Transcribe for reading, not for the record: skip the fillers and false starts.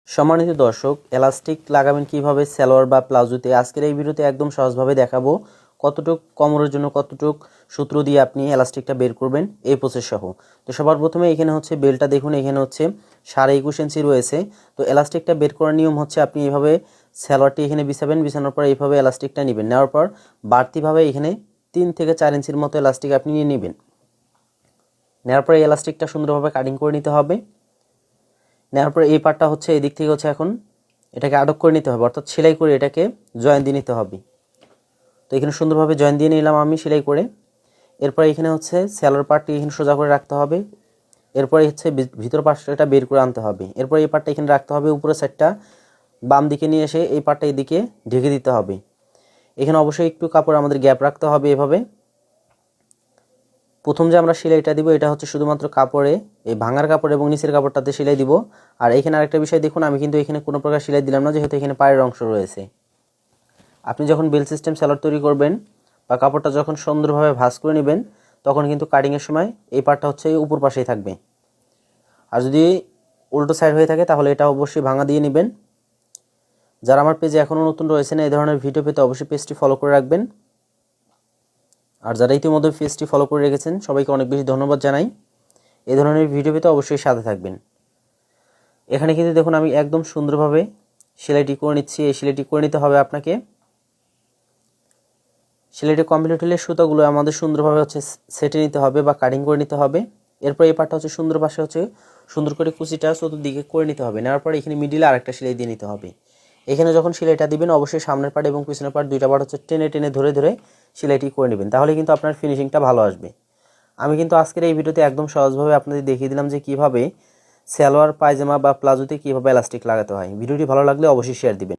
সম্মানিত দর্শক, এলাস্টিক লাগাবেন কিভাবে সালোয়ার বা প্লাজোতে আজকের এই ভিডিওতে একদম সহজভাবে দেখাবো কতটুক কোমরের জন্য কতটুক সূত্র দিয়ে আপনি এলাস্টিকটা বের করবেন এই প্রসেস সহ। তো সবার প্রথমে এখানে হচ্ছে বেলটা দেখুন, এখানে হচ্ছে 21.5 ইঞ্চি রয়েছে। তো এলাস্টিকটা বের করার নিয়ম হচ্ছে আপনি এইভাবে সালোয়ারটি এখানে বিছাবেন, বিছানোর পর এইভাবে এলাস্টিকটা নেবেন, নেওয়ার পর বাড়তিভাবে এখানে 3 থেকে 4 ইঞ্চির মতো এলাস্টিক আপনি নিয়ে নেবেন। নেওয়ার পর এই এলাস্টিকটা সুন্দরভাবে কাটিং করে নিতে হবে। নেওয়ার পরে এই পার্টটা হচ্ছে এই দিক থেকে হচ্ছে এখন এটাকে আটক করে নিতে হবে, অর্থাৎ সেলাই করে এটাকে জয়েন দিয়ে নিতে হবে। তো এখানে সুন্দরভাবে জয়েন দিয়ে নিলাম আমি সেলাই করে। এরপর এখানে হচ্ছে সালোয়ার পার্টটি এখানে সোজা করে রাখতে হবে। এরপরে হচ্ছে ভিতর পার্টটা বের করে আনতে হবে। এরপর এই পার্টটা এখানে রাখতে হবে, উপরের সাইডটা বাম দিকে নিয়ে এসে এই পার্টটা এদিকে ঢেকে দিতে হবে। এখানে অবশ্যই একটু কাপড় আমাদের গ্যাপ রাখতে হবে। এভাবে প্রথম যে আমরা সেলাইটা দিব এটা হচ্ছে শুধুমাত্র কাপড়ে, এই ভাঙার কাপড় এবং নিচের কাপড়টাতে সেলাই দিব। আর এখানে আরেকটা বিষয় দেখুন, আমি কিন্তু এখানে কোনো প্রকার সেলাই দিলাম না, যেহেতু এখানে পায়ের অংশ রয়েছে। আপনি যখন বেল সিস্টেম সালোয়ার তৈরি করবেন বা কাপড়টা যখন সুন্দরভাবে ভাঁজ করে নেবেন, তখন কিন্তু কাটিংয়ের সময় এই পার্টটা হচ্ছে উপর পাশেই থাকবে। আর যদি উল্টো সাইড হয়ে থাকে তাহলে এটা অবশ্যই ভাঙা দিয়ে নেবেন। যারা আমার পেজে এখনও নতুন রয়েছেন এই ধরনের ভিডিও পেতে অবশ্যই পেজটি ফলো করে রাখবেন। আর যারা ইতিমধ্যে পেজটি ফলো করে রেখেছেন সবাইকে অনেক বেশি ধন্যবাদ জানাই। এই ধরনের ভিডিও পেতে অবশ্যই সাথে থাকবেন। এখানে কিন্তু দেখুন আমি একদম সুন্দরভাবে সেলাইটি করে নিচ্ছি। এই সেলাইটি করে নিতে হবে আপনাকে। সেলাইটি কমপ্লিট হলে সুতাগুলো আমাদের সুন্দরভাবে হচ্ছে সেটে নিতে হবে বা কাটিং করে নিতে হবে। এরপর এই পার্টটা হচ্ছে সুন্দর পাশে হচ্ছে সুন্দর করে কুচিটা চতুর্দিকে করে নিতে হবে। নেওয়ার পরে এখানে মিডিলে আরেকটা সেলাই দিয়ে নিতে হবে। এখানে যখন সেলাইটা দিবেন অবশ্যই সামনের পার্ট এবং পিছনের পার্ট দুইটা পার্ট হচ্ছে টেনে টেনে ধরে ধরে সেলাইটি করে নেবেন, তাহলে কিন্তু আপনার ফিনিশিংটা ভালো আসবে। আমি কিন্তু আজকের এই ভিডিওতে একদম সহজভাবে আপনাদের দেখিয়ে দিলাম যে কীভাবে সালোয়ার পায়জামা বা প্লাজোতে কীভাবে এলাস্টিক লাগাতে হয়। ভিডিওটি ভালো লাগলে অবশ্যই শেয়ার দিবেন।